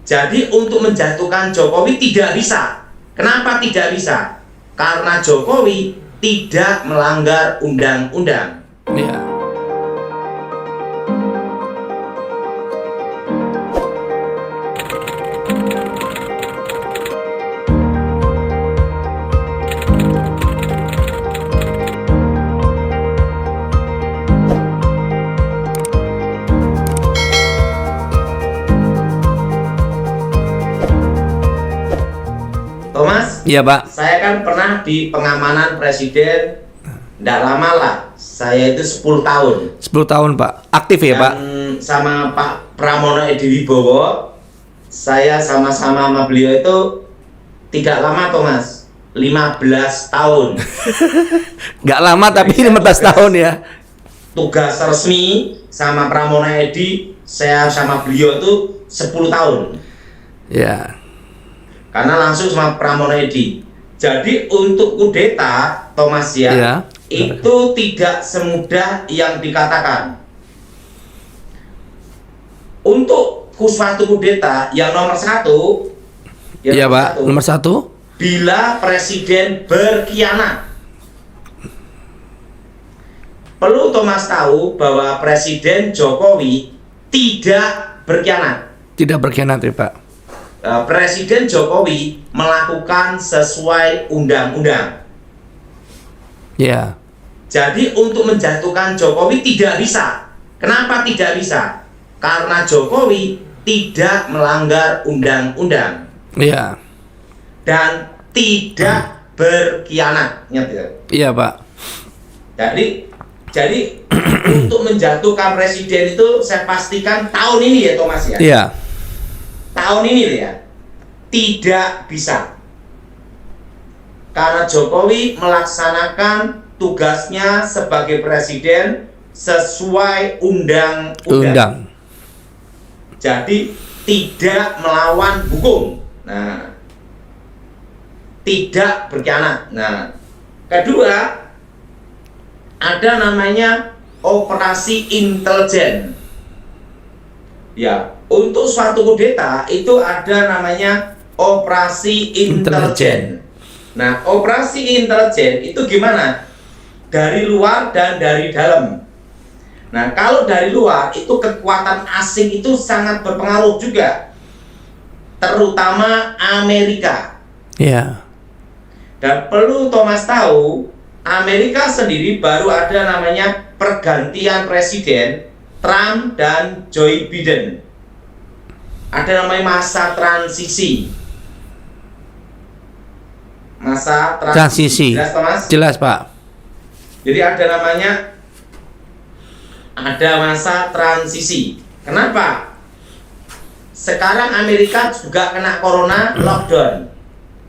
Jadi untuk menjatuhkan Jokowi tidak bisa. Kenapa tidak bisa? Karena Jokowi tidak melanggar undang-undang. Iya. Thomas, Iya, Pak. saya kan pernah di pengamanan presiden, tidak lama lah. Saya itu 10 tahun. 10 tahun, Pak. Aktif ya, Pak? Dan sama Pak Pramono Edi Wibowo, saya sama-sama sama beliau itu tidak lama, Thomas. 15 tahun. Nggak lama tapi Jadi saya 15 tahun ya. Tugas resmi sama Pramono Edi, saya sama beliau itu 10 tahun. Ya. Karena langsung sama Pramono Edi. Jadi untuk kudeta, Thomas ya, Iya. itu tidak semudah yang dikatakan. Untuk suatu kudeta yang nomor satu, Iya, Pak. Nomor 1. bila presiden berkhianat. Perlu Thomas tahu bahwa Presiden Jokowi tidak berkhianat. Tidak berkhianat ya, Pak. Presiden Jokowi melakukan sesuai undang-undang. Ya. Jadi untuk menjatuhkan Jokowi tidak bisa. Kenapa tidak bisa? Karena Jokowi tidak melanggar undang-undang Iya. dan tidak berkhianat. Ingat ya? Iya, Pak. Jadi untuk menjatuhkan presiden itu saya pastikan tahun ini ya, Thomas ya. Iya. Tahun ini ya, tidak bisa. Karena Jokowi melaksanakan tugasnya sebagai presiden sesuai undang-undang. Undang. Jadi tidak melawan hukum. Nah, tidak berkhianat. Nah, kedua, ada namanya operasi intelijen. Ya, untuk suatu kudeta itu ada namanya operasi intelijen. Nah, operasi intelijen itu gimana? Dari luar dan dari dalam. Nah, kalau dari luar itu kekuatan asing itu sangat berpengaruh juga, terutama Amerika. Iya. Dan perlu Thomas tahu, Amerika sendiri baru ada namanya pergantian presiden Trump dan Joe Biden. Ada namanya masa transisi. Masa transisi. Jelas, Thomas? Jelas, Pak. Jadi ada namanya masa transisi. Kenapa? Sekarang Amerika juga kena corona, lockdown.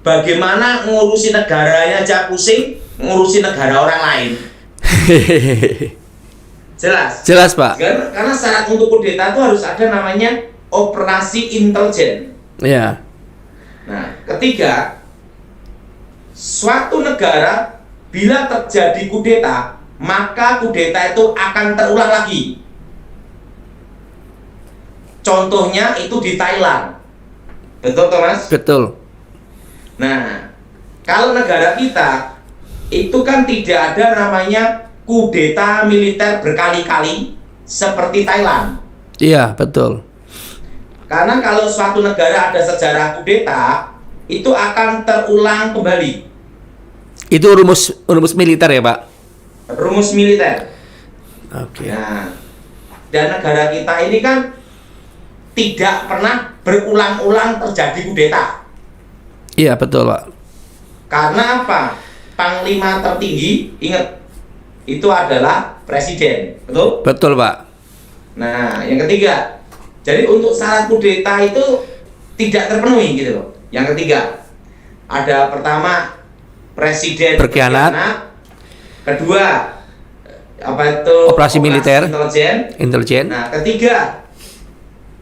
Bagaimana ngurusi negaranya aja pusing, ngurusi negara orang lain. Jelas? Jelas, Pak. Karena syarat untuk kudeta itu harus ada namanya operasi intelijen. Iya. Nah, ketiga, suatu negara bila terjadi kudeta, maka kudeta itu akan terulang lagi. Contohnya itu di Thailand. Betul, Thomas? Betul. Nah, kalau negara kita itu kan tidak ada namanya kudeta militer berkali-kali seperti Thailand. Iya, betul. Karena kalau suatu negara ada sejarah kudeta, itu akan terulang kembali. Itu rumus militer ya, Pak? Rumus militer. Oke. Nah, dan negara kita ini kan tidak pernah berulang-ulang terjadi kudeta. Iya, betul, Pak. Karena apa? Panglima tertinggi, ingat, itu adalah presiden, betul? Betul, Pak. Nah, yang ketiga, jadi untuk syarat kudeta itu tidak terpenuhi gitu loh. Yang ketiga, ada pertama presiden Berkhianat. Kedua, apa itu? Operasi militer. Intelijen. Nah, ketiga,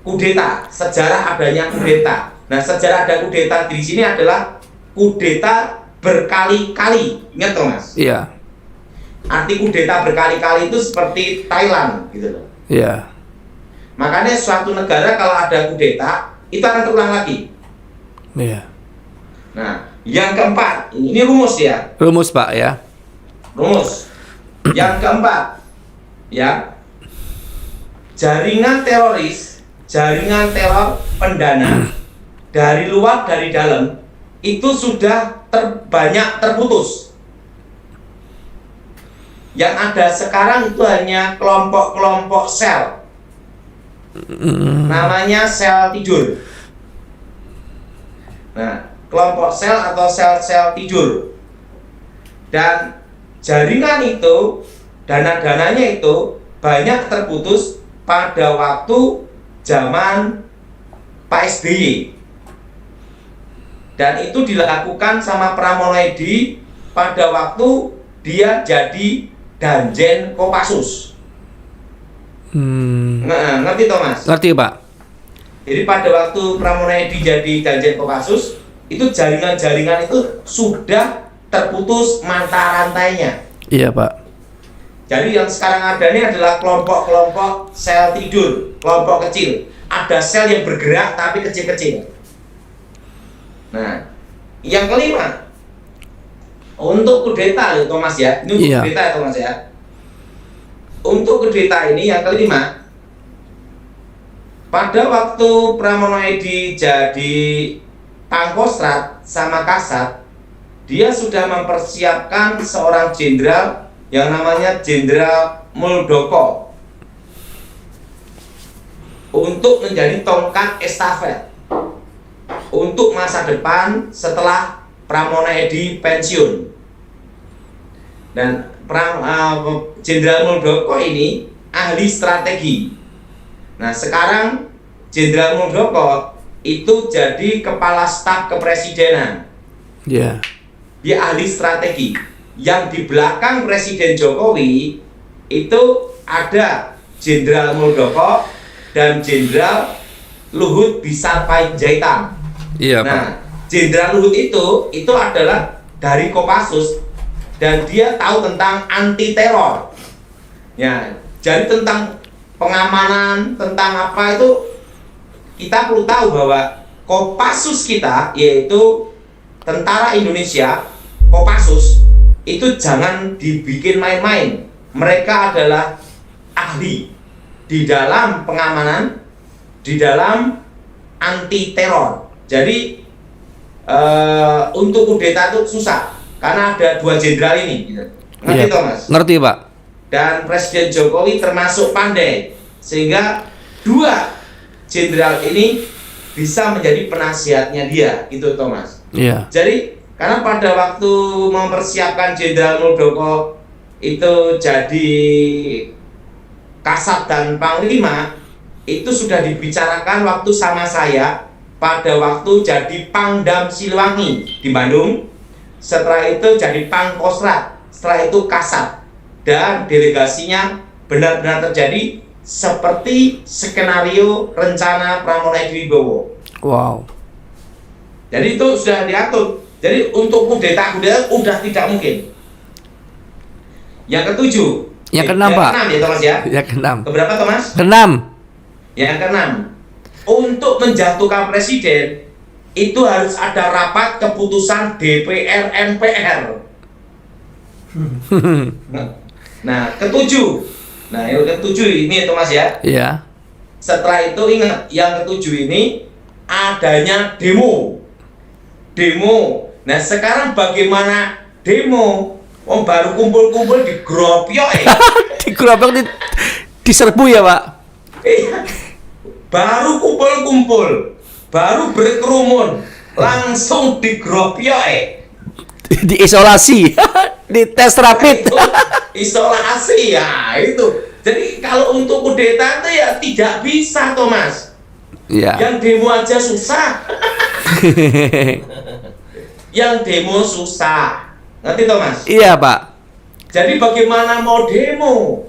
kudeta. Sejarah adanya kudeta. Nah, sejarah ada kudeta di sini adalah kudeta berkali-kali. Ingat, Thomas? Iya. Arti kudeta berkali-kali itu seperti Thailand gitu loh. Iya. Makanya suatu negara kalau ada kudeta itu akan terulang lagi. Iya. Nah, yang keempat, ini rumus ya. Rumus Pak ya. Rumus. Yang keempat, ya, jaringan teroris, jaringan teror pendana dari luar dari dalam itu sudah banyak terputus. Yang ada sekarang itu hanya kelompok-kelompok sel, namanya sel tidur. Nah, kelompok sel atau sel-sel tidur, dan jaringan itu, dana-dananya itu banyak terputus pada waktu zaman Pak SBY, dan itu dilakukan sama Pramono Edi pada waktu dia jadi Danjen Kopassus. Ngerti Thomas? Ngerti Pak. Jadi pada waktu Pramono Edi jadi Danjen Kopassus, itu jaringan-jaringan itu sudah terputus mata rantainya. Iya Pak. Jadi yang sekarang ada ini adalah kelompok-kelompok sel tidur, kelompok kecil. Ada sel yang bergerak tapi kecil-kecil. Nah, yang kelima, untuk kudeta ya Thomas ya, ini untuk Iya. kudeta ya Thomas ya. Untuk kudeta ini yang kelima, pada waktu Pramono Edi jadi Pangkostrat sama Kasat, dia sudah mempersiapkan seorang jenderal yang namanya Jenderal Muldoko untuk menjadi tongkat estafet untuk masa depan setelah Pramono Edi pensiun. Dan Jenderal Muldoko ini ahli strategi. Nah, sekarang Jenderal Muldoko itu jadi kepala staf kepresidenan. Iya. Dia ahli strategi. Yang di belakang Presiden Jokowi itu ada Jenderal Muldoko dan Jenderal Luhut Binsar Panjaitan. Iya Pak. Nah, Jenderal Luhut itu adalah dari Kopassus dan dia tahu tentang anti teror. Ya, jadi tentang pengamanan, tentang apa itu kita perlu tahu bahwa Kopassus kita, yaitu Tentara Indonesia, Kopassus itu jangan dibikin main-main. Mereka adalah ahli di dalam pengamanan, di dalam anti teror. Jadi untuk kudeta itu susah karena ada dua jenderal ini. Gitu. Ngerti Iya. Thomas? Ngerti Pak. Dan Presiden Jokowi termasuk pandai sehingga dua jenderal ini bisa menjadi penasihatnya dia, gitu Thomas. Iya. Jadi karena pada waktu mempersiapkan Jenderal Muldoko itu jadi Kasat dan Panglima, itu sudah dibicarakan waktu sama saya pada waktu jadi Pangdam Siliwangi di Bandung. Setelah itu jadi Pangkostrat, setelah itu Kasat, dan delegasinya benar-benar terjadi seperti skenario rencana Pramono Edi Wibowo. Wow. Jadi itu sudah diatur. Jadi untuk kudeta udah tidak mungkin. Yang ketujuh. Yang keenam Pak. Keenam ya Thomas ya. Yang keenam. Keberapa Thomas? Keenam. Yang keenam. Untuk menjatuhkan presiden itu harus ada rapat keputusan DPR MPR. Nah, ketujuh. Nah, yang ketujuh ini Thomas ya. Iya. Setelah itu ingat, yang ketujuh ini adanya demo. Demo. Nah, sekarang bagaimana demo? Oh, baru kumpul-kumpul di Gropyok ya. Di gerobak diserbu ya Pak. Iya. Baru kumpul-kumpul, baru berkerumun, langsung di Gropyok ya. Diisolasi. Dites rapid. Itu isolasi ya itu. Jadi kalau untuk kudeta itu ya tidak bisa Thomas. Iya. Yang demo aja susah. Yang demo susah. Ngerti Thomas? Iya Pak. Jadi bagaimana mau demo?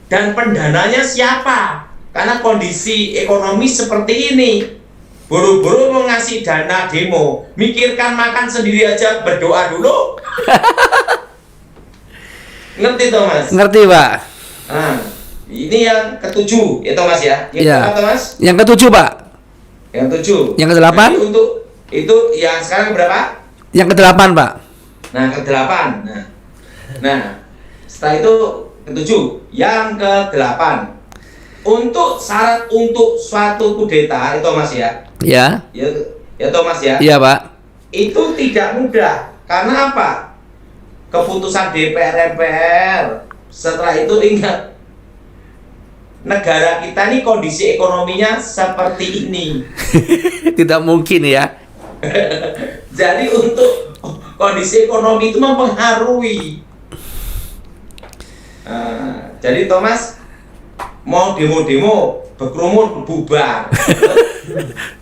Dan pendananya siapa? Karena kondisi ekonomi seperti ini. Buru-buru mau ngasih dana demo, mikirkan makan sendiri aja, berdoa dulu. Ngerti Thomas? Ngerti Pak. Nah, ini yang ketujuh ya Thomas ya. Yang Iya. keberapa, Thomas? Yang ketujuh Pak. Yang 7. Yang ke-8? Jadi untuk itu yang sekarang berapa? Yang ke-8, Pak. Nah, ke-8. Nah, setelah itu ke-7. Yang ke-8. Untuk syarat untuk suatu kudeta itu Mas ya. Ya. Ya Thomas ya. Iya, Pak. Itu tidak mudah. Karena apa? Keputusan DPR MPR. Setelah itu ingat, negara kita ini kondisi ekonominya seperti ini. Tidak mungkin ya. Jadi untuk kondisi ekonomi itu mempengaruhi. Jadi Thomas mau demo-demo, berkerumun, bubar.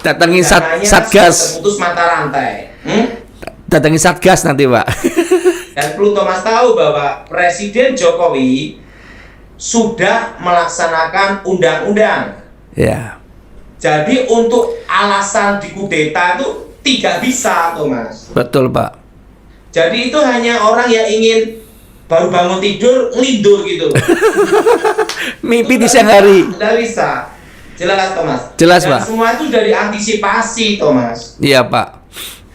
Datangin Dananya Satgas. putus mata rantai. Datangin Satgas nanti, Pak. Dan perlu Thomas tahu bahwa Presiden Jokowi sudah melaksanakan undang-undang. Ya. Jadi untuk alasan dikudeta itu tidak bisa, Thomas. Betul, Pak. Jadi itu hanya orang yang ingin baru bangun tidur ngelindur gitu. Mimpi di siang hari. Tidak bisa. Jelas, Thomas. Jelas, Dan Pak. semua itu dari antisipasi, Thomas. Iya, Pak.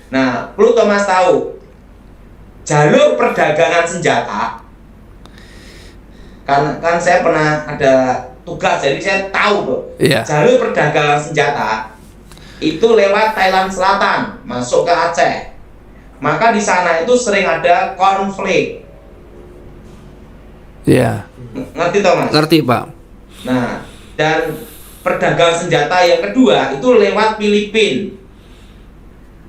Nah, perlu Thomas tahu, jalur perdagangan senjata, kan saya pernah ada tugas, jadi saya tahu tuh. Iya. Jalur perdagangan senjata itu lewat Thailand Selatan, masuk ke Aceh. Maka di sana itu sering ada konflik. Iya. Ngerti Thomas? Ngerti, Pak. Nah, dan perdagangan senjata yang kedua itu lewat Filipina.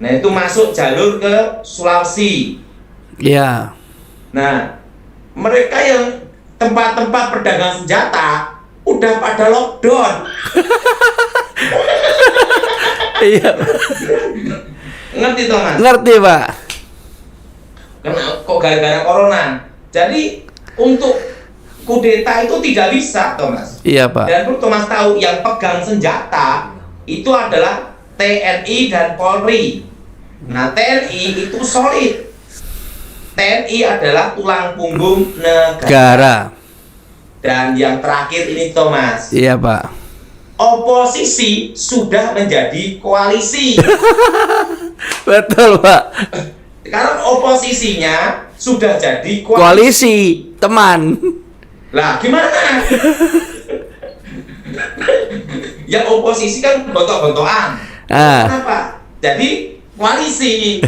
Nah, itu masuk jalur ke Sulawesi. Iya. Nah, mereka yang tempat-tempat perdagangan senjata udah pada lockdown. Iya. Ngerti toh, Mas? Ngerti, Pak. Karena kok gara-gara corona. Jadi untuk kudeta itu tidak bisa, Thomas. Iya, Pak. Dan perlu Thomas tahu yang pegang senjata itu adalah TNI dan Polri. Nah, TNI itu solid. TNI adalah tulang punggung negara. Negara. Dan yang terakhir ini Thomas, Iya, Pak. oposisi sudah menjadi koalisi. Betul, Pak. Karena oposisinya sudah jadi Koalisi, teman. Lah, gimana? Yang oposisi kan bentok-bentokan. Ah. Kenapa? Jadi koalisi.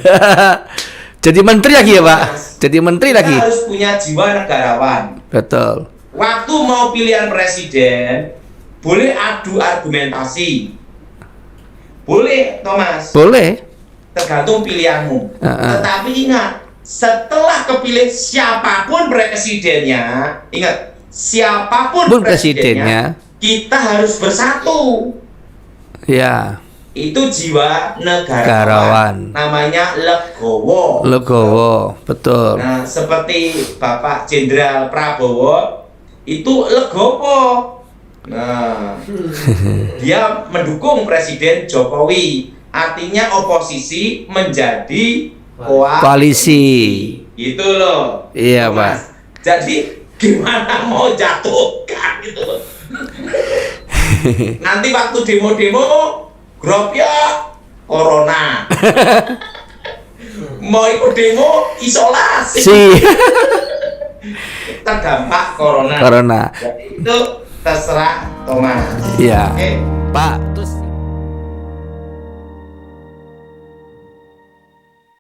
Jadi menteri lagi ya, Pak? Jadi menteri Kita lagi. harus punya jiwa negarawan. Betul. Waktu mau pilihan presiden, boleh adu argumentasi. Boleh, Thomas. Boleh. Tergantung pilihanmu. Tetapi ingat, setelah kepilih siapapun presidennya, ingat, siapapun presidennya, kita harus bersatu. Ya. Itu jiwa Negarawan. negarawan. Namanya legowo. Legowo, betul. Nah, seperti Bapak Jenderal Prabowo itu legowo. Nah, dia mendukung Presiden Jokowi. Artinya oposisi menjadi Koalisi. Gitu loh. Iya, Mas. Jadi gimana mau jatuhkan gitu. Nanti waktu demo-demo gropnya corona. Mau ikut demo isolasi. Terdampak corona. Corona. Jadi itu terserah Thomas. Iya. Oke. Pak.